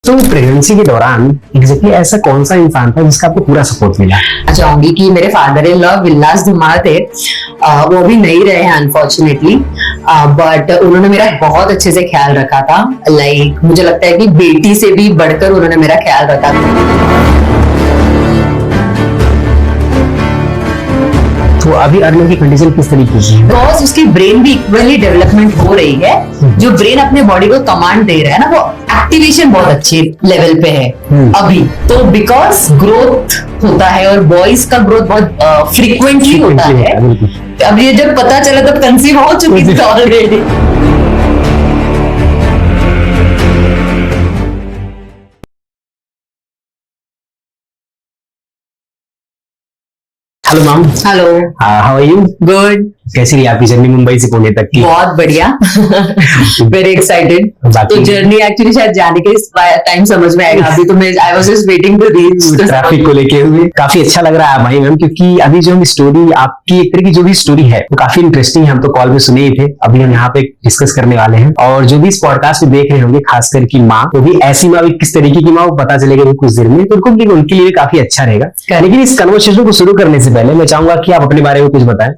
तो प्रेगनेंसी के दौरान एग्जैक्टली ऐसा कौन सा इंसान था जिसका आपको पूरा सपोर्ट मिला? चाहूंगी कि मेरे फादर इन लॉ विलास धुमार थे, वो भी नहीं रहे हैं अनफॉर्चुनेटली, बट उन्होंने मेरा बहुत अच्छे से ख्याल रखा था। लाइक मुझे लगता है कि बेटी से भी बढ़कर उन्होंने मेरा ख्याल रखा था। तो अभी अर्नव की कंडीशन किस तरीके की है? बिकॉज उसकी ब्रेन भी इक्वली डेवलपमेंट हो रही है। जो ब्रेन अपने बॉडी को कमांड दे रहा है ना, वो एक्टिवेशन बहुत अच्छे लेवल पे है अभी। तो बिकॉज ग्रोथ होता है और बॉयज का ग्रोथ बहुत फ्रीक्वेंटली होता है। अब ये जब पता चला तब कंसीव हो चुकी थी already. Hello ma'am. Hello, how are you? Good. कैसी रही आपकी जर्नी मुंबई से पुणे तक की? बहुत बढ़िया। Very excited. तो जर्नी एक्चुअली शायद जाने के टाइम समझ में आएगा, अभी तो मैं I was just waiting to reach. Traffic को लेके हुए काफी अच्छा लग रहा है भाई मैम, क्योंकि अभी जो हम स्टोरी आपकी एक तरह की जो भी स्टोरी है वो काफी इंटरेस्टिंग है। हम तो कॉल में सुने ही थे, अभी हम यहाँ पे डिस्कस करने वाले हैं। और जो भी इस पॉडकास्ट में देख रहे होंगे, खासकर की माँ, वो भी ऐसी माँ, किस तरीके की माँ वो पता चलेगा कुछ देर में, तो उनके लिए काफी अच्छा रहेगा। लेकिन इस कन्वर्सेशन को शुरू करने से पहले मैं चाहूंगा कि आप अपने बारे में कुछ बताएं,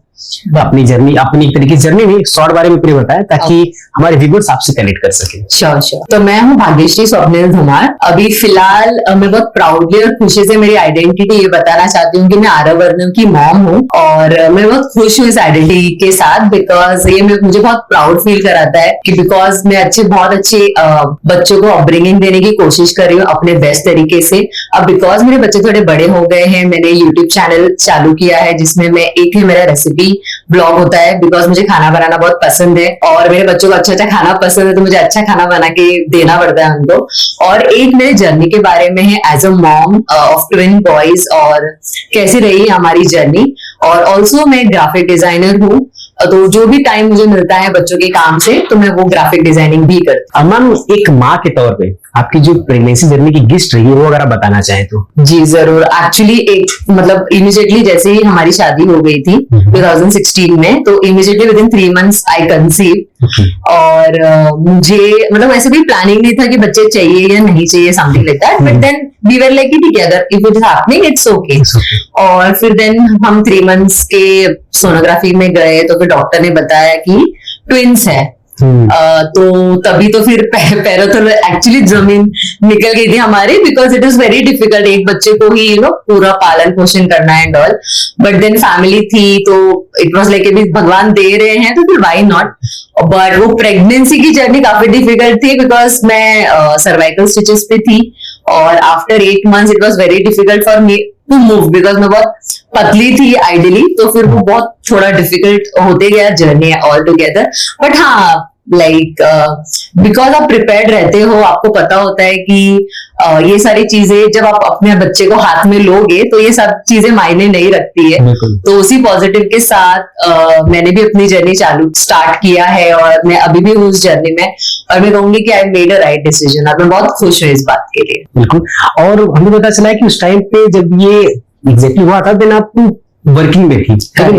अपनी जर्नी, अपनी एक तरीके जर्नी नहीं, शॉर्ट बारे में पूरी बताएं, ताकि हमारे व्यूअर्स आपसे कनेक्ट कर सके। श्योर। तो मैं हूँ भाग्यश्री स्वप्निल धुमार। अभी फिलहाल मैं बहुत प्राउडली और खुशी से मेरी आइडेंटिटी ये बताना चाहती हूँ कि मैं आरव अर्नव की मॉम हूँ, और मैं बहुत खुश हूँ इस आइडेंटिटी के साथ। बिकॉज ये मुझे बहुत प्राउड फील कराता है कि बिकॉज मैं बहुत अच्छे बच्चों को अपब्रिंगिंग देने की कोशिश कर रही हूँ अपने बेस्ट तरीके से। अब बिकॉज मेरे बच्चे थोड़े बड़े हो गए हैं, मैंने यूट्यूब चैनल चालू किया है जिसमें मैं एक है मेरा रेसिपी ब्लॉग होता है, बिकॉज मुझे खाना बनाना बहुत पसंद है और मेरे बच्चों को अच्छा खाना पसंद है, तो मुझे अच्छा खाना बना के देना पड़ता है उनको। और एक मेरे जर्नी के बारे में है as a mom of twin boys, और कैसी रही हमारी जर्नी। और ऑल्सो मैं ग्राफिक डिजाइनर हूँ, तो जो भी टाइम मुझे मिलता है बच्चों के काम से, तो मैं वो ग्राफिक डिजाइनिंग भी करती हूँ। मैम, एक माँ के तौर पे आपकी जो प्रेगनेंसी जर्नी की गिस्ट रही है वो अगर आप बताना चाहें तो। जी जरूर। एक्चुअली एक मतलब इमीडिएटली जैसे ही हमारी शादी हो गई थी 2016 में, तो immediately with in 3 months I conceive. और मुझे मतलब ऐसे कोई प्लानिंग नहीं था कि बच्चे चाहिए या नहीं चाहिए, something like that, but then we were like ठीक है, अगर if it is happening it's okay. और फिर देन हम 3 months के सोनोग्राफी में गए, तो फिर डॉक्टर ने बताया कि ट्विंस है। तो तभी तो फिर पैरों तो एक्चुअली जमीन निकल गई थी हमारी, because it is very difficult एक बच्चे को ही पूरा पालन पोषण करना and all. But then family थी, तो इट वॉज लाइक भगवान दे रहे हैं तो फिर व्हाई नॉट। बट वो प्रेगनेंसी की जर्नी काफी डिफिकल्ट थी, बिकॉज मैं सर्वाइकल स्टिचेस पे थी, और after 8 months it was very difficult for me to move, because मैं बहुत पतली थी आइडियली, तो फिर वो बहुत थोड़ा डिफिकल्ट होते गया जर्नी ऑल टुगेदर। बट हाँ, लाइक बिकॉज आप प्रिपेयर्ड रहते हो, आपको पता होता है कि ये सारी चीजें जब आप अपने बच्चे को हाथ में लोगे तो ये सब चीजें मायने नहीं रखती है। तो उसी पॉजिटिव के साथ मैंने भी अपनी जर्नी स्टार्ट किया है, और मैं अभी भी हूँ उस जर्नी में, और मैं कहूंगी कि I made a right decision, और मैं बहुत खुश हूँ इस बात के लिए। बिल्कुल। और हमें पता चला है कि उस टाइम पे जब ये एग्जैक्टली हुआ था, देन आप वर्किंग में थी,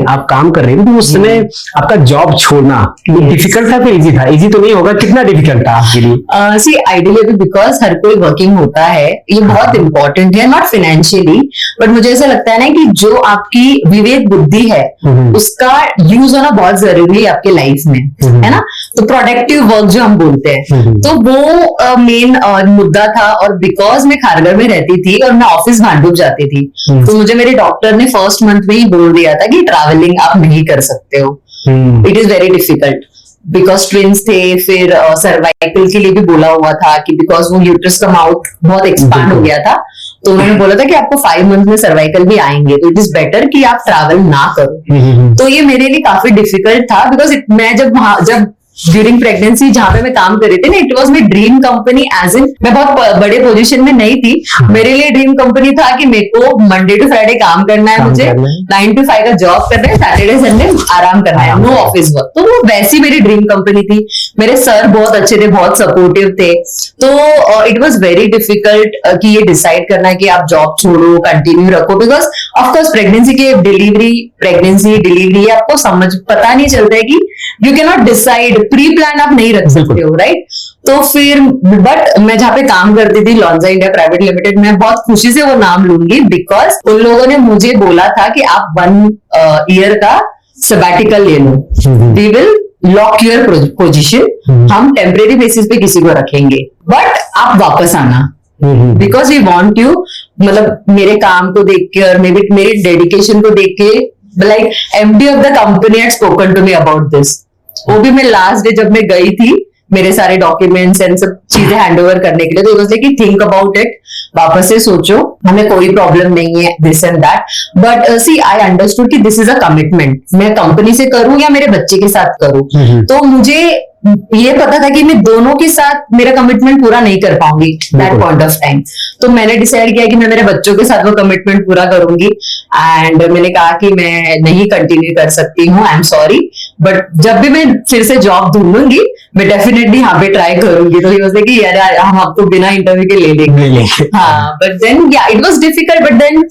आप काम कर रहे थे, तो उस समय आपका जॉब छोड़ना डिफिकल्ट था फिर इजी था? इजी तो नहीं होगा, कितना डिफिकल्ट था आपके लिए? सी आइडियली बिकॉज हर कोई वर्किंग होता है, ये बहुत इंपॉर्टेंट है, नॉट फाइनेंशियली, बट मुझे ऐसा लगता है ना कि जो आपकी विवेक बुद्धि है उसका यूज होना बहुत जरूरी है आपके लाइफ में, है ना। तो प्रोडक्टिव वर्क जो हम बोलते हैं, तो वो मेन मुद्दा था। और बिकॉज मैं खारगर में रहती थी और मैं ऑफिस भांडुप जाती थी, तो मुझे मेरे डॉक्टर ने फर्स्ट मंथ में ही बोल दिया था कि ट्रैवलिंग आप नहीं कर सकते हो, it is very difficult, because twins थे। फिर सर्वाइकल के लिए भी बोला हुआ था कि बिकॉज वो यूट्रस का माउथ बहुत एक्सपांड हो गया था, तो उन्होंने बोला था कि आपको 5 months में सर्वाइकल भी आएंगे, तो इट इज बेटर कि आप ट्रैवल ना करो। तो ये मेरे लिए काफी डिफिकल्ट था, बिकॉज मैं जब ड्यूरिंग प्रेगनेंसी जहां पे मैं काम कर रही थी ना, it was my dream company, as in मैं बहुत बड़े पोजीशन में नहीं थी, मेरे लिए ड्रीम कंपनी था कि मेरे को मंडे टू फ्राइडे काम करना है, मुझे 9 to 5 का जॉब करना है, सैटरडे संडे आराम करना है, नो ऑफिस वर्क। तो वो वैसी मेरी ड्रीम कंपनी थी। मेरे सर बहुत अच्छे थे, बहुत सपोर्टिव थे, तो इट वॉज वेरी डिफिकल्ट कि ये डिसाइड करना है कि आप जॉब छोड़ो कंटिन्यू रखो, बिकॉज ऑफकोर्स प्रेगनेंसी के प्रेगनेंसी डिलीवरी आपको पता नहीं चलता है कि you can not decide, pre plan आप नहीं रख सकते हो, राइट। तो फिर बट मैं जहाँ पे काम करती थी लॉन्जा इंडिया प्राइवेट लिमिटेड, मैं बहुत खुशी से वो नाम लूंगी बिकॉज उन लोगों ने मुझे बोला था कि आप 1 ईयर का सबैटिकल ले लो, we will lock your position, हम टेम्परेरी बेसिस पे किसी को रखेंगे बट आप वापस आना, बिकॉज वी वॉन्ट यू, मतलब मेरे काम को देख के और मेरी डेडिकेशन को देख के, like MD of the company had spoken to me about this. वो भी मैं लास्ट डे जब मैं गई थी मेरे सारे डॉक्यूमेंट्स एंड सब चीजें हैंड ओवर करने के लिए, तो was like think about it, वापस से सोचो, हमें कोई प्रॉब्लम नहीं है this and that, but see I understood कि दिस इज अ कमिटमेंट, मैं कंपनी से करूं या मेरे बच्चे के साथ करूं, तो मुझे ये पता था कि मैं दोनों के साथ मेरा कमिटमेंट पूरा नहीं कर पाऊंगी दैट पॉइंट ऑफ टाइम, तो मैंने डिसाइड किया कि मैं मेरे बच्चों के साथ वो कमिटमेंट पूरा करूंगी एंड मैंने कहा कि मैं नहीं कंटिन्यू कर सकती हूँ, आई एम सॉरी, बट जब भी मैं फिर से जॉब ढूंढूंगी मैं डेफिनेटली यहाँ पे ट्राई करूंगी। तो ये कि यार हम आपको बिना इंटरव्यू के ले लेंगे, हाँ, but then yeah it was difficult, but then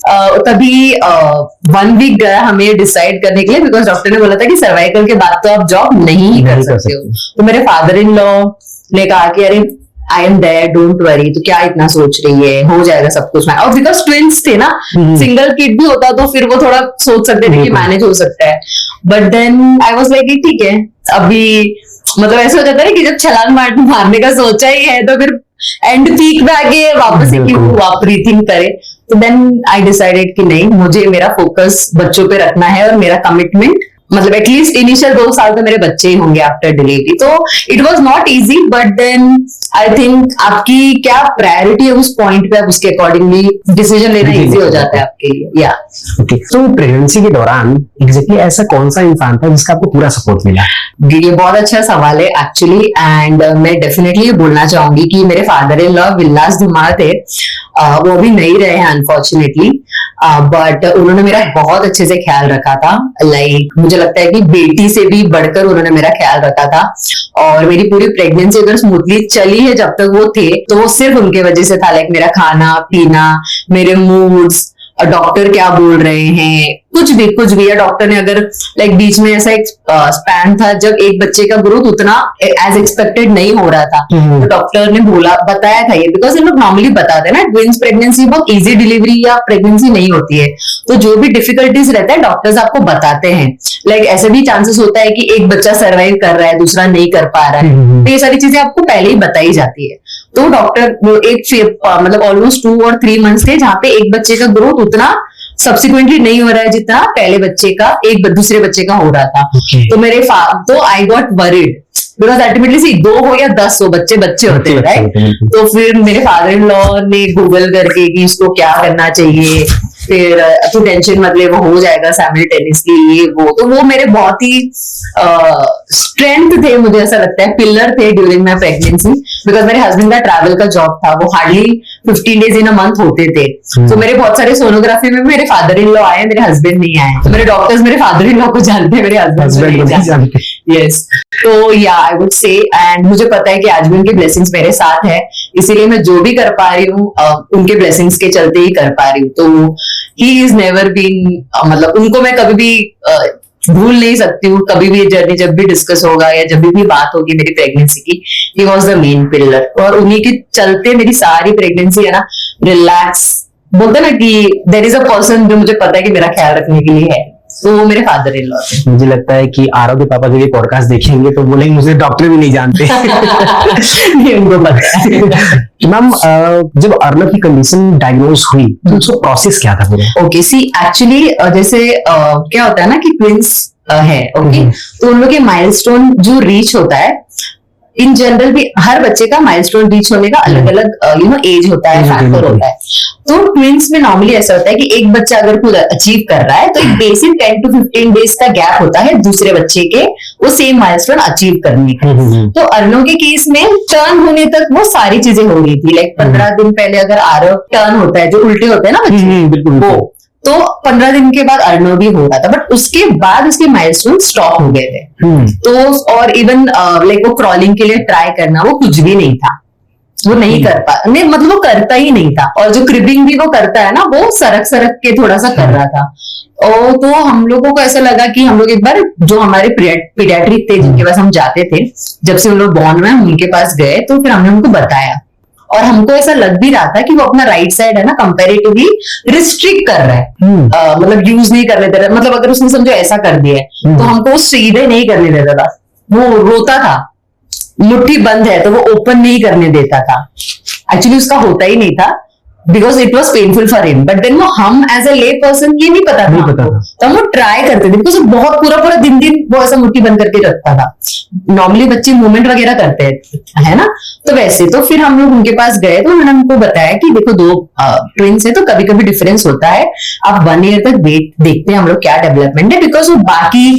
तभी 1 वीक गया हमें डिसाइड करने के लिए, बिकॉज डॉक्टर ने बोला था कि सर्वाइकल के बाद तो आप जॉब नहीं कर सकते हो। तो मेरे फादर इन लॉ ने कहा कि अरे I am there, don't worry, तो क्या इतना सोच रही है, हो जाएगा सब कुछ, और बिकॉज ट्विंस थे ना, सिंगल किड भी होता तो फिर वो थोड़ा सोच सकते थे कि मैनेज हो सकता है, but then I was like ठीक है, अभी मतलब ऐसा हो जाता है कि जब छलांग मारने का सोचा ही है तो फिर एंड पीक में आके वापस आप रीथिंक करे, तो देन आई डिसाइडेड कि नहीं, मुझे मेरा फोकस बच्चों पे रखना है और मेरा कमिटमेंट, मतलब एटलीस्ट इनिशियल 2 साल तो मेरे बच्चे ही होंगे आफ्टर डिलीवरी। तो it was not easy, but then I think आपकी क्या प्रायोरिटी है उस पॉइंट पे, आप उसके अकॉर्डिंगली डिसीजन लेना इजी हो जाता है आपके लिए। या ओके, तो प्रेगनेंसी के दौरान एग्जैक्टली ऐसा कौन सा इंसान था जिसका आपको पूरा सपोर्ट मिला? ये बहुत अच्छा सवाल है एक्चुअली, एंड मैं डेफिनेटली बोलना चाहूंगी कि मेरे फादर इन लॉ विलास धुमार थे, वो भी नहीं रहे हैं अनफॉर्चुनेटली, बट उन्होंने मेरा बहुत अच्छे से ख्याल रखा था, लाइक मुझे लगता है कि बेटी से भी बढ़कर उन्होंने मेरा ख्याल रखा था, और मेरी पूरी प्रेगनेंसी अगर स्मूथली चली है जब तक वो थे तो वो सिर्फ उनके वजह से था, लाइक मेरा खाना पीना, मेरे मूड्स, डॉक्टर क्या बोल रहे हैं, कुछ भी, या डॉक्टर ने अगर लाइक बीच में ऐसा एक स्पैन था जब एक बच्चे का ग्रोथ उतना एज एक्सपेक्टेड नहीं हो रहा था, तो डॉक्टर ने बताया था ये, बिकॉज लोग नॉर्मली बताते हैं ना ट्विंस प्रेगनेंसी बहुत इजी डिलीवरी या प्रेगनेंसी नहीं होती है, तो जो भी डिफिकल्टीज रहता है डॉक्टर्स आपको बताते हैं, लाइक ऐसे भी चांसेस होता है कि एक बच्चा सर्वाइव कर रहा है दूसरा नहीं कर पा रहा है, तो ये सारी चीजें आपको पहले ही बताई जाती है। तो डॉक्टर एक मतलब ऑलमोस्ट 2 और 3 मंथ्स थे जहाँ पे एक बच्चे का ग्रोथ उतना सब्सिक्वेंटली नहीं हो रहा है जितना पहले बच्चे का एक दूसरे बच्चे का हो रहा था। तो तो I got worried, because ultimately C 2 हो या 10 हो, बच्चे होते हैं, राइट? तो फिर मेरे फादर इन लॉ ने गूगल करके कि इसको क्या करना चाहिए, फिर तो टेंशन मतलब वो हो जाएगा साइमल्टेनियसली ये वो, तो वो मेरे बहुत ही स्ट्रेंथ थे, मुझे ऐसा लगता है पिलर थे ड्यूरिंग माई प्रेगनेंसी, बिकॉज मेरे हस्बैंड का ट्रैवल का जॉब था, वो hardly 15 days in a month होते थे, तो मेरे बहुत सारे सोनोग्राफी में मेरे फादर इन लॉ आए, मेरे हस्बैंड नहीं आए, तो मेरे डॉक्टर्स मेरे फादर इन लॉ को जानते हैं, मेरे हस्बैंड नहीं जानते। यस, तो या आई वुड से, एंड मुझे पता है कि आज भी उनकी ब्लेसिंग्स मेरे साथ है, इसीलिए मैं जो भी कर पा रही हूँ उनके ब्लेसिंग्स के चलते ही कर पा रही हूँ। तो ही इज नेवर बीन, मतलब उनको मैं कभी भी भूल नहीं सकती हूँ, कभी भी जर्नी जब भी डिस्कस होगा या जब भी बात होगी मेरी प्रेगनेंसी की, he was the main pillar, और उन्हीं के चलते मेरी सारी प्रेगनेंसी है ना रिलैक्स, बोलते ना कि देयर इज अ पर्सन जो मुझे पता है कि मेरा ख्याल रखने के लिए है, तो वो मेरे फादर इन लॉ थे। मुझे लगता है कि आरव के पापा जब ये पॉडकास्ट देखेंगे तो बोलेंगे मुझे डॉक्टर भी नहीं जानते। उनको पता है। मैम, जब अर्नव की कंडीशन डायग्नोज हुई तो उसका प्रोसेस क्या था पूरा? ओके, सी एक्चुअली जैसे क्या होता है ना कि ट्विंस है, ओके, तो उन लोग के माइलस्टोन जो रीच होता है, इन जनरल भी हर बच्चे का माइलस्टोन रीच होने का अलग अलग एज होता है, फैक्टर होता है। तो ट्विंस में नॉर्मली ऐसा होता है कि एक बच्चा अगर कुछ अचीव कर रहा है तो एक बेसिक 10 to 15 डेज का गैप होता है दूसरे बच्चे के वो सेम माइलस्टोन अचीव करने का। तो अर्नव के केस में टर्न होने तक वो सारी चीजें हो रही थी, लाइक 15 दिन पहले अगर आरव टर्न होता है जो उल्टे होते हैं ना बच्चे, बिल्कुल वो तो 15 दिन के बाद अर्नव भी हो रहा था, बट उसके बाद उसके माइलस्टोन स्टॉप हो गए थे। तो और इवन लाइक वो क्रॉलिंग के लिए ट्राई करना वो कुछ भी नहीं था, वो नहीं कर पा नहीं, मतलब वो करता ही नहीं था। और जो क्रिबिंग भी वो करता है ना, वो सरक सरक के थोड़ा सा कर रहा था। और तो हम लोगों को ऐसा लगा कि हम लोग एक बार जो हमारे पीडियाट्रिक थे जिनके पास हम जाते थे, जब से उन लोग बॉर्न में, हम उनके पास गए तो फिर हमने उनको बताया। और हमको ऐसा लग भी रहा था कि वो अपना राइट साइड है ना कंपैरेटिवली रिस्ट्रिक्ट कर रहा है, मतलब यूज नहीं करने दे रहा। मतलब अगर उसने समझो ऐसा कर दिया है तो हमको वो सीधे नहीं करने देता था, वो रोता था। मुट्ठी बंद है तो वो ओपन नहीं करने देता था। एक्चुअली उसका होता ही नहीं था, because it was painful for him. But then वो हम एज अ ले पर्सन ये नहीं पता था, तो हम वो ट्राई करते थे, बिकॉज बहुत पूरा दिन वो ऐसा मुट्ठी बंद करके रखता था। नॉर्मली बच्चे मूवमेंट वगैरह करते हैं, है ना, तो वैसे। तो फिर हम लोग उनके पास गए तो उन्होंने हमको बताया कि देखो 2 ट्विंस है तो कभी कभी डिफरेंस होता है, आप 1 ईयर तक वेट देखते हैं हम लोग क्या डेवलपमेंट है। बिकॉज वो बाकी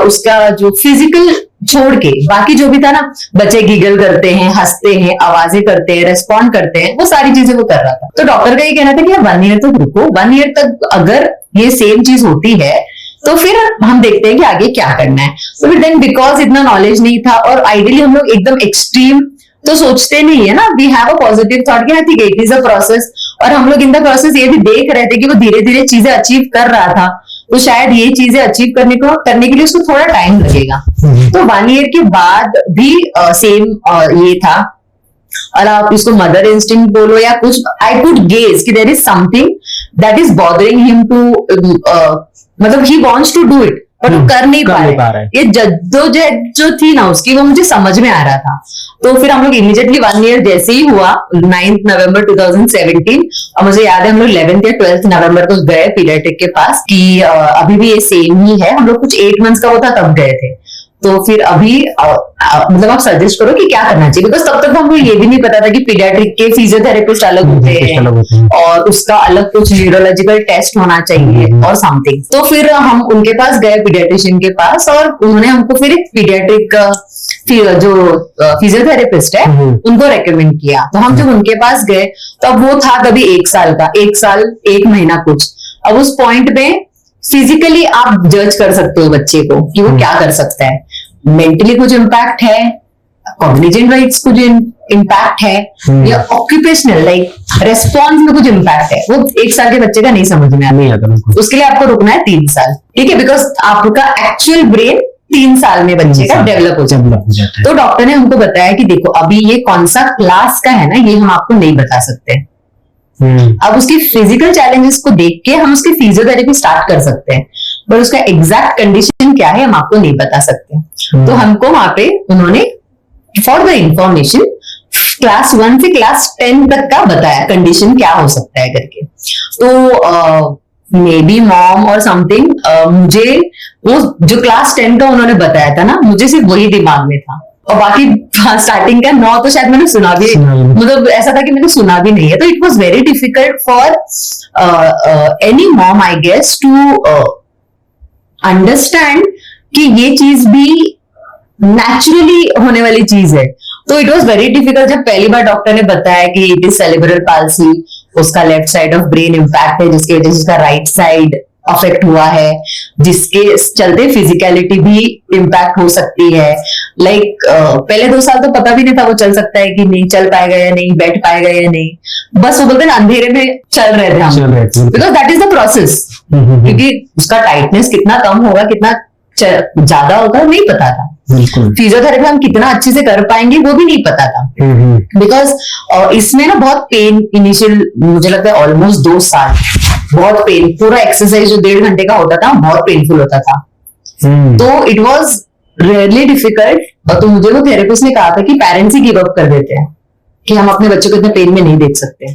उसका जो फिजिकल छोड़ के बाकी जो भी था ना, बच्चे गिगल करते हैं, हंसते हैं, आवाजें करते हैं, रेस्पॉन्ड करते हैं, वो सारी चीजें वो कर रहा था। तो डॉक्टर का ये कहना था कि 1 ईयर तक रुको, 1 ईयर तक अगर ये सेम चीज होती है तो फिर हम देखते हैं कि आगे क्या करना है। तो फिर देन बिकॉज इतना नॉलेज नहीं था, और आइडियली हम लोग एकदम एक्सट्रीम तो सोचते नहीं है ना, we have a positive thought कि ठीक है इट इज अ प्रोसेस। और हम लोग इन द प्रोसेस ये भी देख रहे थे कि वो धीरे धीरे चीजें अचीव कर रहा था, तो शायद ये चीजें अचीव करने के लिए उसको थोड़ा टाइम लगेगा। तो 1 ईयर के बाद भी सेम ये था। और आप इसको मदर इंस्टिंक्ट बोलो या कुछ, आई कुड गेस कि there is something that is bothering him too, मतलब he wants to do it but वो कर नहीं पा रहा है। ये जद्दोजहद जो थी ना उसकी, वो मुझे समझ में आ रहा था। तो फिर हम लोग इमीडिएटली 1 ईयर जैसे ही हुआ 9 नवंबर 2017, और मुझे याद है हम लोग 11th या 12th नवंबर को गए पीडियाट्रिक के पास कि अभी भी ये सेम ही है। हम लोग कुछ 8 मंथ्स का वो था तब गए थे। तो फिर अभी मतलब आप सजेस्ट करो कि क्या करना चाहिए, बिकॉज तब तक हमको ये भी नहीं पता था कि पीडियाट्रिक के फिजियोथेरेपिस्ट अलग होते हैं और उसका अलग कुछ न्यूरोलॉजिकल टेस्ट होना चाहिए और समथिंग। तो फिर हम उनके पास गए पीडियाट्रिशियन के पास, और उन्होंने हमको फिर एक पीडियाट्रिक जो फिजियोथेरेपिस्ट है उनको रेकमेंड किया। तो हम जब उनके पास गए तो अब वो था कभी 1 साल का, 1 साल 1 महीना कुछ। अब उस पॉइंट में फिजिकली आप जज कर सकते हो बच्चे को कि वो क्या कर सकता है, मेंटली कुछ इम्पैक्ट है, कॉग्निटिव राइट्स कुछ इम्पैक्ट है, या ऑक्यूपेशनल लाइक रेस्पॉन्स में कुछ इम्पैक्ट है। वो 1 साल के बच्चे का नहीं समझ में आता, उसके लिए आपको रुकना है 3 साल, ठीक है, बिकॉज आपका एक्चुअल ब्रेन 3 साल में बच्चे का डेवलप हो जाता है। तो डॉक्टर ने हमको बताया कि देखो अभी ये कौन सा क्लास का है ना, ये हम आपको नहीं बता सकते। अब उसकी फिजिकल चैलेंजेस को देख के हम उसकी फिजियोथेरेपी स्टार्ट कर सकते हैं, पर उसका एग्जैक्ट कंडीशन क्या है हम आपको नहीं बता सकते। तो हमको वहां पे उन्होंने फॉर द इंफॉर्मेशन क्लास 1 से क्लास 10 तक का बताया कंडीशन क्या हो सकता है करके। तो मे बी मॉम और समथिंग, मुझे वो जो क्लास 10 का उन्होंने बताया था ना, मुझे सिर्फ वही दिमाग में था, और बाकी स्टार्टिंग का 9 तो शायद मैंने सुना भी, मतलब ऐसा था कि मैंने सुना भी नहीं है। तो it was very difficult for any mom I guess to understand कि ये चीज भी नेचुरली होने वाली चीज है। तो इट वॉज वेरी डिफिकल्ट जब पहली बार डॉक्टर ने बताया कि इट इज सेरेब्रल पाल्सी, उसका left side of brain impact है जिसकी वजह से उसका राइट साइड अफेक्ट हुआ है, जिसके चलते फिजिकलिटी भी इम्पैक्ट हो सकती है। लाइक पहले 2 साल तो पता भी नहीं था वो चल सकता है कि नहीं, चल पाएगा या नहीं, बैठ पाएगा या नहीं, बस वो बोलते हैं अंधेरे में चल रहे थे हम, because that is the process. क्योंकि उसका टाइटनेस कितना कम होगा, कितना ज्यादा होगा नहीं पता था। फिजियोथेरेपी हम कितना अच्छे से कर पाएंगे वो भी नहीं पता था, बिकॉज इसमें ना बहुत पेन इनिशियल, मुझे लगता है ऑलमोस्ट 2 साल बहुत पेन, पूरा एक्सरसाइज जो 1.5 घंटे का होता था बहुत पेनफुल होता था। तो इट वॉज रियली डिफिकल्ट। तो मुझे वो थेरेपिस्ट ने कहा था कि पेरेंट्स ही गिव अप कर देते हैं कि हम अपने बच्चों को इतने पेन में नहीं देख सकते।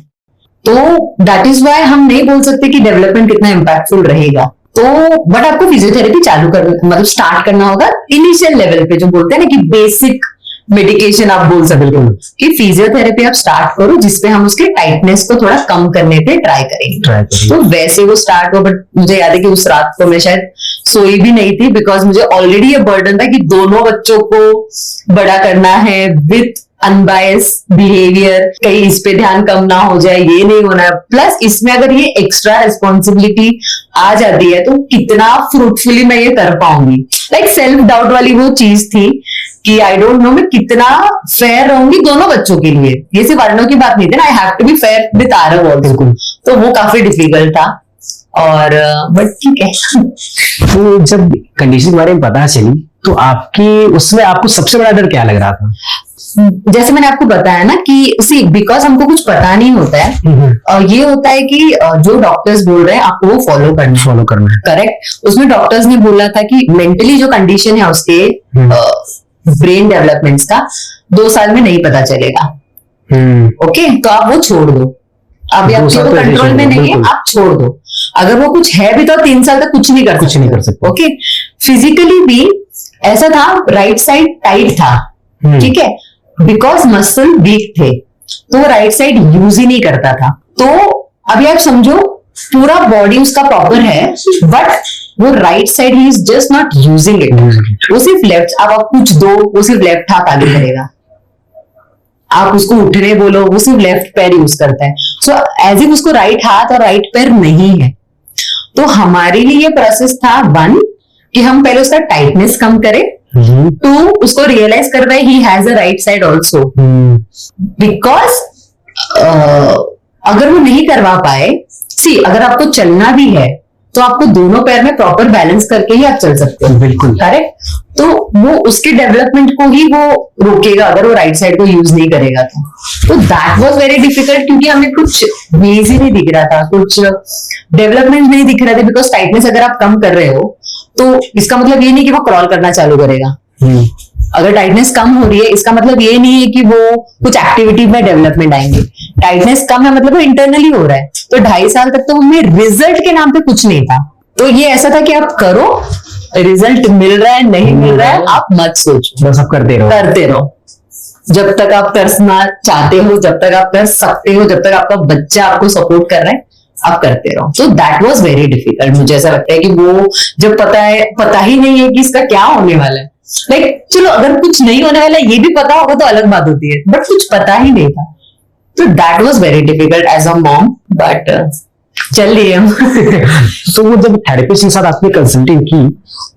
तो दैट इज वाई हम नहीं बोल सकते कि डेवलपमेंट कितना इम्पैक्टफुल रहेगा। तो बट आपको फिजियोथेरेपी चालू करना, मतलब स्टार्ट करना होगा इनिशियल लेवल पे, जो बोलते हैं ना कि बेसिक मेडिकेशन आप बोल सकते हो कि फिजियोथेरेपी आप स्टार्ट करो जिसपे हम उसके टाइटनेस को थोड़ा कम करने पे ट्राई करेंगे। तो वैसे वो स्टार्ट हो, बट मुझे याद है कि उस रात को मैं शायद सोई भी नहीं थी, बिकॉज मुझे ऑलरेडी ये बर्डन था कि दोनों बच्चों को बड़ा करना है विथ अनबायस बिहेवियर, कहीं इस पे ध्यान कम ना हो जाए, ये नहीं होना है। प्लस इसमें अगर ये एक्स्ट्रा रिस्पॉन्सिबिलिटी आ जाती है तो कितना फ्रूटफुली मैं ये कर पाऊंगी। लाइक सेल्फ डाउट वाली वो चीज थी कि आई डोंट नो मैं कितना फेयर रहूंगी दोनों बच्चों के लिए, ये सिर्फ अर्णव की बात नहीं थी ना, I have to be fair with Aarav also, तो वो काफी डिफिकल्ट था। और बट ठीक है। तो जब कंडीशन के बारे में पता चली तो आपकी उसमें आपको सबसे बड़ा डर क्या लग रहा था? जैसे मैंने आपको बताया ना कि सी बिकॉज हमको कुछ पता नहीं होता है, और ये होता है कि जो डॉक्टर्स बोल रहे हैं आपको वो फॉलो करना है। करेक्ट। उसमें डॉक्टर्स ने बोला था कि मेंटली जो कंडीशन है उसके ब्रेन डेवलपमेंट्स का 2 साल में नहीं पता चलेगा। ओके, तो आप वो छोड़ दो, अभी आपके वो कंट्रोल में नहीं है, आप छोड़ दो। अगर वो कुछ है भी तो 3 साल तक कुछ नहीं कर सकते। ओके, फिजिकली भी ऐसा था, राइट साइड टाइट था, ठीक है, बिकॉज मसल वीक थे, तो वो राइट साइड यूज ही नहीं करता था। तो अभी आप समझो पूरा बॉडी उसका प्रॉपर है, बट वो right side he is just not using it. वो सिर्फ लेफ्ट, अब आप कुछ दो, वो सिर्फ लेफ्ट हाथ आगे करेगा, आप उसको उठने बोलो, वो सिर्फ लेफ्ट पैर यूज करता है। सो एज इफ उसको राइट हाथ और राइट पैर नहीं है। तो हमारे लिए ये प्रोसेस था 1 कि हम पहले उसका टाइटनेस कम करें, 2 उसको रियलाइज कर रहे he has a right side also, because अगर वो नहीं करवा पाए, सी अगर आपको चलना भी है तो आपको दोनों पैर में प्रॉपर बैलेंस करके ही आप चल सकते हो। बिल्कुल करेक्ट। तो वो उसके डेवलपमेंट को ही वो रोकेगा अगर वो राइट साइड को यूज नहीं करेगा तो दैट वाज वेरी डिफिकल्ट, क्योंकि हमें कुछ वेज ही नहीं दिख रहा था, कुछ डेवलपमेंट नहीं दिख रहे थे। बिकॉज टाइटनेस अगर आप कम कर रहे हो तो इसका मतलब ये नहीं कि वो क्रॉल करना चालू करेगा। अगर टाइटनेस कम हो रही है इसका मतलब ये नहीं है कि वो कुछ एक्टिविटी में डेवलपमेंट आएंगे। टाइटनेस कम है मतलब वो इंटरनली हो रहा है। तो 2.5 साल तक तो हमें रिजल्ट के नाम पे कुछ नहीं था। तो ये ऐसा था कि आप करो, रिजल्ट मिल रहा है नहीं मिल रहा है आप मत सोचो, बस आप करते रहो जब तक आप करना चाहते हो, जब तक आप कर सकते हो, जब तक आपका बच्चा आपको सपोर्ट कर रहा है आप करते रहो। तो दैट वाज वेरी डिफिकल्ट। मुझे ऐसा लगता है कि वो जब पता ही नहीं है कि इसका क्या होने वाला है। लाइक चलो अगर कुछ नहीं होने वाला है ये भी पता होगा तो अलग बात होती है, बट कुछ पता ही नहीं था। तो that was very difficult as a mom, but चल लिए हम। तो वो जब थेरेपिस्ट के साथ आपने कंसल्टिंग की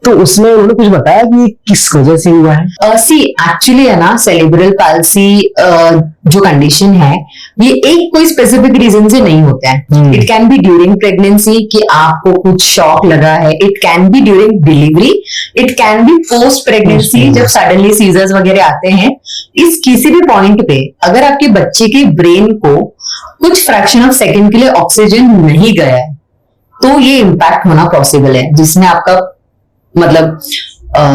तो उसमें उन्होंने कुछ बताया कि किस वजह से हुआ है? सी एक्चुअली है ना, सेरेब्रल पाल्सी जो कंडीशन है ये एक कोई स्पेसिफिक रीजन से नहीं होता है। It can be during pregnancy कि आपको कुछ शॉक लगा है, it can be during delivery, it can be post pregnancy जब सडनली सीजर्स वगैरह आते हैं। इस किसी भी पॉइंट पे अगर आपके बच्चे के ब्रेन को कुछ फ्रैक्शन ऑफ सेकंड के लिए ऑक्सीजन नहीं गया है तो ये इम्पैक्ट होना पॉसिबल है, जिसमें आपका मतलब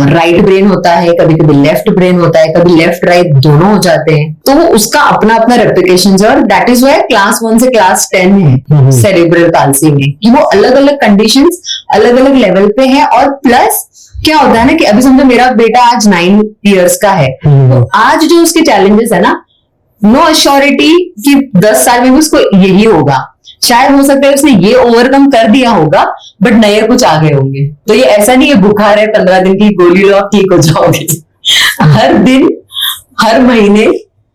राइट ब्रेन होता है, कभी कभी लेफ्ट ब्रेन होता है, कभी लेफ्ट राइट दोनों हो जाते हैं। तो वो उसका अपना अपना रेप्लिकेशन है, और दैट इज वाई क्लास 1 से क्लास 10 है सेरेब्रल पाल्सी में, कि वो अलग अलग कंडीशंस अलग अलग लेवल पे है। और प्लस क्या होता है ना कि अभी समझो मेरा बेटा आज 9 इयर्स का है, तो आज जो उसके चैलेंजेस है ना, नो अश्योरिटी कि 10 साल में भी उसको यही होगा। शायद हो सकता है उसने ये ओवरकम कर दिया होगा बट नए कुछ आ गए होंगे। तो ये ऐसा नहीं है बुखार है 15 दिन की गोली लो ठीक हो जाओगे। हर दिन, हर महीने,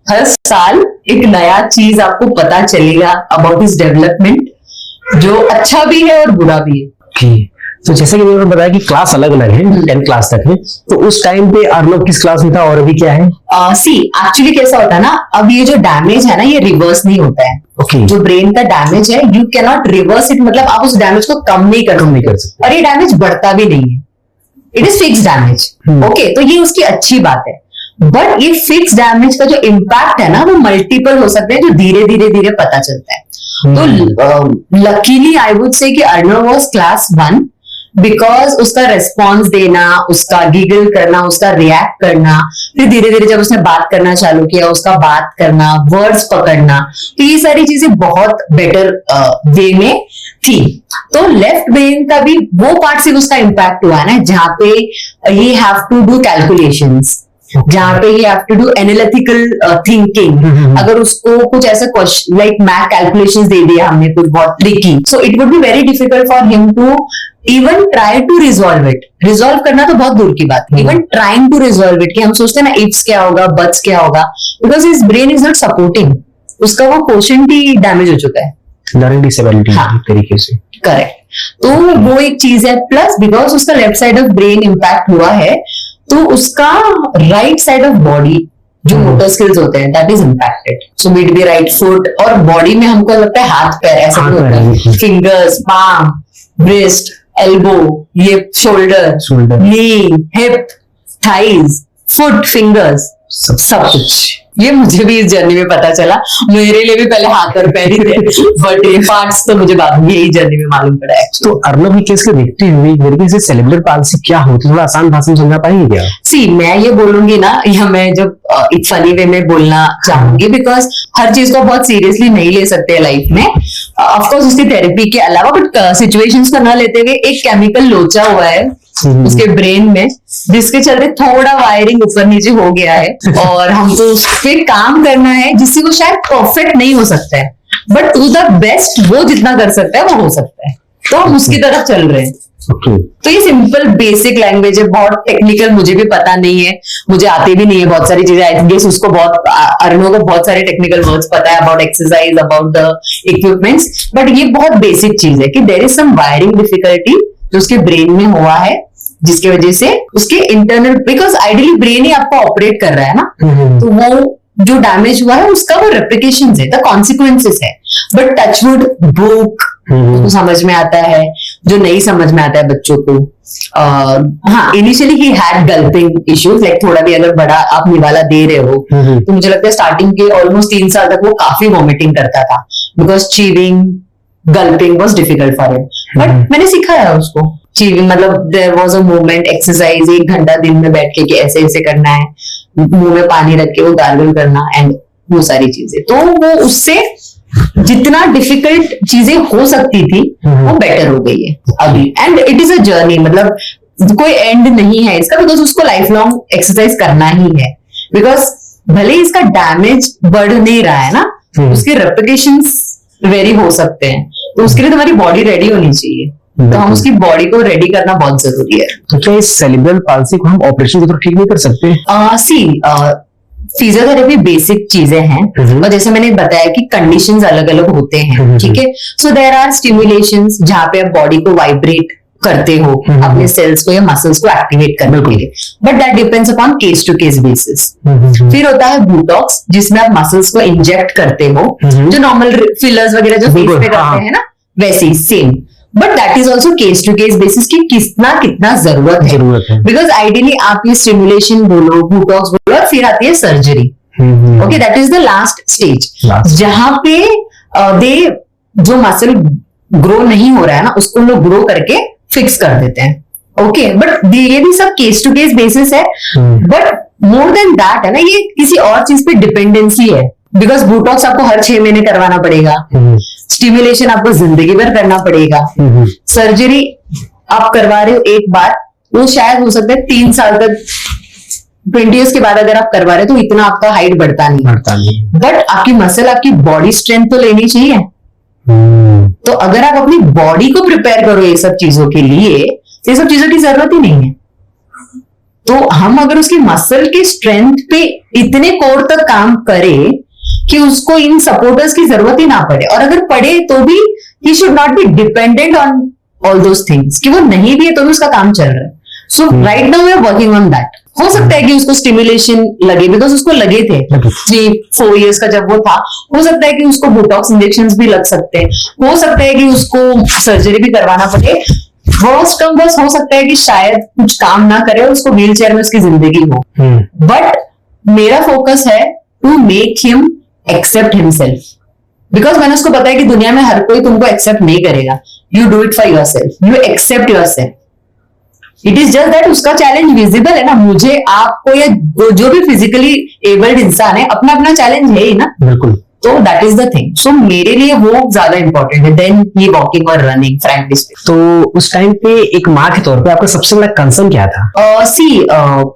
हर साल एक नया चीज आपको पता चलेगा अबाउट हिज डेवलपमेंट, जो अच्छा भी है और बुरा भी है। तो जैसे कि मैंने बताया कि क्लास अलग अलग है, 10 क्लास तक है, तो उस टाइम पे अर्णव किस क्लास में था और अभी क्या है? सी एक्चुअली कैसा होता है ना, अब ये जो डैमेज है ना ये रिवर्स नहीं होता है। जो ब्रेन का डैमेज है you can not reverse it, मतलब आप उस डैमेज को कम नहीं कर सकते, और ये डैमेज बढ़ता भी नहीं है, it is fix damage. Okay, तो ये उसकी अच्छी बात है। बट ये फिक्स डैमेज का जो इम्पैक्ट है ना वो मल्टीपल हो सकते हैं, जो धीरे धीरे पता चलता है। तो लकीली आई वुड से कि अर्णव वाज क्लास 1 बिकॉज उसका रेस्पॉन्स देना, उसका गिगल करना, उसका रिएक्ट करना, फिर धीरे धीरे जब उसने बात करना चालू किया उसका बात करना, वर्ड्स पकड़ना, तो ये सारी चीजें बहुत बेटर वे में थी। तो लेफ्ट ब्रेन का भी वो पार्ट से उसका इम्पैक्ट हुआ है ना, जहां पे he have to do calculations, जहां पे he have to do analytical thinking. अगर उसको कुछ ऐसा क्वेश्चन लाइक मैथ कैलकुलेशंस दे दिया हमने कुछ बहुत tricky, so it would be very difficult for him to even try to resolve it. Resolve करना तो बहुत दूर की बात है, even trying to resolve it, कि हम सोचते हैं ना इफ्स क्या होगा, बट्स क्या होगा, because his brain is not supporting, उसका वो क्वोशंट ही डैमेज हो चुका है, लर्निंग डिसेबिलिटी तरीके से। करेक्ट। तो वो एक चीज है। प्लस बिकॉज उसका left side of brain impact हुआ है तो उसका राइट साइड ऑफ बॉडी जो मोटर स्किल्स होते हैं that is impacted. So might be right foot, और बॉडी में हमको लगता है हाथ पैर ऐसा भी होता है, फिंगर्स, पाम, ब्रेस्ट, एल्बो, ये शोल्डर, नी, हिप, थाइज, फुट, फिंगर्स, सब कुछ. ये मुझे भी इस जर्नी में पता चला. मेरे लिए भी पहले हाथ और पैर ही थे, बट ये पार्ट्स तो मुझे बाद में यही जर्नी में मालूम पड़ा है. तो अर्नब की केस को देखते हुए मेरे से सेरेब्रल पाल्सी क्या होती है, थोड़ा आसान भाषा में समझा पाएंगे क्या? सी, मैं ये बोलूंगी ना, या मैं जब एक फनी वे में बोलना चाहूंगी, बिकॉज हर चीज को बहुत सीरियसली नहीं ले सकते लाइफ में. ऑफकोर्स उसकी थेरेपी के अलावा, बट सिचुएशंस को न लेते हुए एक केमिकल लोचा हुआ है उसके ब्रेन में, जिसके चलते थोड़ा वायरिंग ऊपर नीचे हो गया है, और हमको उस पे काम करना है, जिससे वो शायद परफेक्ट नहीं हो सकता है, बट टू द बेस्ट वो जितना कर सकता है वो हो सकता है. तो हम उसकी तरफ चल रहे हैं. तो ये सिंपल बेसिक लैंग्वेज है, बहुत टेक्निकल मुझे भी पता नहीं है, मुझे आती भी नहीं है बहुत सारी चीजें. आई गेस उसको बहुत, अर्नो को बहुत सारे टेक्निकल वर्ड्स पता है about exercise, about the equipments, but ये बहुत बेसिक चीज है कि there is some wiring difficulty जो उसके ब्रेन में हुआ है, जिसकी वजह से उसके इंटरनल, बिकॉज आइडियली ब्रेन ही आपको ऑपरेट कर रहा है ना, तो वो जो डैमेज हुआ है उसका वो रेप्लिकेशन है, द कॉन्सिक्वेंसेस है. बट टचवुड बुक तो समझ में आता है, जो नहीं समझ में आता है बच्चों को. हाँ, initially he had गल्पिंग issues, like थोड़ा भी अगर बड़ा आप निवाला दे रहे हो तो मुझे लगता है स्टार्टिंग के ऑलमोस्ट 3 साल तक वो काफी वॉमिटिंग करता था, because chewing, gulping was difficult for him. But मैंने सिखाया उसको चीविंग, मतलब there was a movement exercise, 1 घंटा दिन में बैठ के कि ऐसे ऐसे करना है, मुंह में पानी रख के वो गार्गल करना, एंड वो सारी चीजें. तो वो उससे जितना डिफिकल्ट चीजें हो सकती थी वो बेटर हो गई है अभी. And it is a journey, मतलब कोई एंड नहीं है इसका, बिकॉज उसको लाइफ लॉन्ग एक्सरसाइज करना ही है. बिकॉज भले ही इसका डैमेज बढ़ नहीं रहा है ना, उसके रेप्लिकेशंस वेरी हो सकते हैं, तो उसके लिए तुम्हारी बॉडी रेडी होनी चाहिए. तो हम उसकी बॉडी को रेडी करना बहुत जरूरी है. तो क्या इस सेरेब्रल पाल्सी को हम ऑपरेशन के थ्रू ठीक नहीं कर सकते? सी, फिजियोथेरेपी बेसिक चीजें हैं, और जैसे मैंने बताया कि कंडीशंस अलग अलग होते हैं, ठीक है. सो देयर आर स्टिमुलेशंस जहां पे आप बॉडी को वाइब्रेट करते हो अपने सेल्स को या मसल्स को एक्टिवेट करने के लिए, but that depends upon case to case basis. फिर होता है बोटॉक्स, जिसमें आप मसल्स को इंजेक्ट करते हो, जो नॉर्मल फिलर्स वगैरह जो फेस पे करते हैं ना, वैसे ही same. But that is also case to case basis की कितना जरूरत है. बिकॉज आइडियली आप ये स्टिमुलेशन बोलो, बोटॉक्स बोलो, और फिर आती है surgery. Okay, that is the last stage, जहां पे दे जो मसल ग्रो नहीं हो रहा है ना, उसको लोग ग्रो करके फिक्स कर देते हैं. ओके, बट ये भी सब केस टू केस बेसिस है. बट मोर देन दैट है ना, ये किसी और चीज पे डिपेंडेंसी है. बिकॉज बोटॉक्स आपको हर 6 महीने करवाना पड़ेगा, स्टिमुलेशन आपको जिंदगी भर करना पड़ेगा, सर्जरी आप करवा रहे हो एक बार, वो शायद हो सकता है 3 साल तक, 20 ईयर्स के बाद अगर आप करवा रहे हो तो इतना आपका हाइट बढ़ता नहीं. बट आपकी मसल, आपकी बॉडी स्ट्रेंथ तो लेनी चाहिए. तो अगर आप अपनी बॉडी को प्रिपेयर करो ये सब चीजों के लिए, ये सब चीजों की जरूरत ही नहीं है. तो हम अगर उसकी मसल की स्ट्रेंथ पे इतने कोर तक काम करें कि उसको इन सपोर्टर्स की जरूरत ही ना पड़े, और अगर पड़े तो भी he should not be dependent on all those things, कि वो नहीं भी है तो भी उसका काम चल रहा है. So right now we are working on that. हो सकता है कि उसको स्टिमुलेशन लगे, बिकॉज उसको लगे थे 3-4 इयर्स का जब वो था. हो सकता है कि उसको बोटॉक्स इंजेक्शंस भी लग सकते हैं, हो सकता है कि उसको सर्जरी भी करवाना पड़े. वर्स्ट कम वर्स्ट हो सकता है कि शायद कुछ काम ना करे और उसको व्हील चेयर में उसकी जिंदगी हो. बट मेरा फोकस है to make him accept himself, because मैंने उसको पता है कि दुनिया में हर कोई तुमको एक्सेप्ट नहीं करेगा. You do it for yourself, you accept yourself. It is just that उसका चैलेंज विजिबल है ना, मुझे, आपको, या जो भी फिजिकली एबल्ड इंसान है, अपना अपना चैलेंज है ही ना. बिल्कुल. तो दैट इज द थिंग. सो मेरे लिए वो ज्यादा इंपॉर्टेंट है देन ही वॉकिंग और रनिंग, फ्रैंकली स्पीकिंग. तो उस टाइम पे एक माँ के तौर पे आपका सबसे बड़ा कंसर्न क्या था?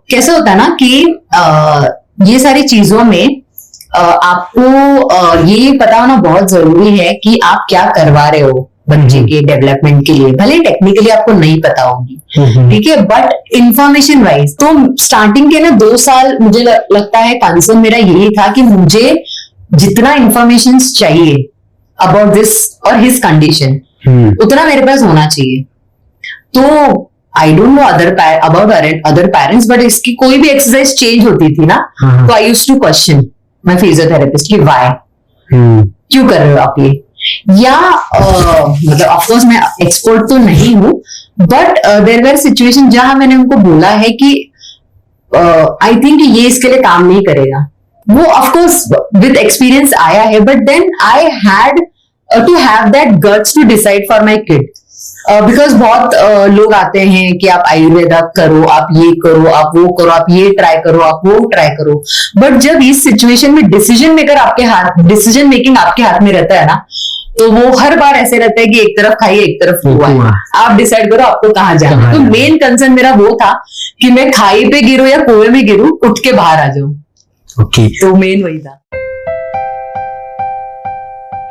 कैसे होता है ना कि ये सारी चीजों में आपको ये पता होना बहुत जरूरी है कि आप क्या करवा रहे हो बच्चे के डेवलपमेंट के लिए. भले टेक्निकली आपको नहीं पता होगी, ठीक है, बट इंफॉर्मेशन वाइज तो स्टार्टिंग के ना 2 साल मुझे लगता है कंसर्न मेरा यही था कि मुझे जितना इंफॉर्मेशन चाहिए अबाउट दिस और हिज कंडीशन, उतना मेरे पास होना चाहिए. तो I don't know about other parents, but इसकी कोई भी एक्सरसाइज चेंज होती थी ना, तो I used to question my physiotherapist कि व्हाई, क्यों कर रहे हो आप ये, या मतलब ऑफकोर्स मैं एक्सपर्ट तो नहीं हूं, बट देयर वर सिचुएशन जहां मैंने उनको बोला है कि आई थिंक ये इसके लिए काम नहीं करेगा। वो ऑफकोर्स विद एक्सपीरियंस आया है, but then I had to have that guts to decide for my kid. Because बहुत लोग आते हैं कि आप आयुर्वेदा करो, आप ये करो, आप वो करो, आप ये ट्राई करो, आप वो ट्राई करो, बट जब इस सिचुएशन में डिसीजन मेकिंग आपके हाथ में रहता है ना, तो वो हर बार ऐसे रहता है कि एक तरफ खाइए एक तरफ हुआ है, आप डिसाइड करो आपको कहाँ जाना। तो मेन कंसर्न मेरा वो था कि मैं खाई पे गिरूं या कुएं में गिरूं, उठ के बाहर आ जाऊं। ओके, तो मेन वही था।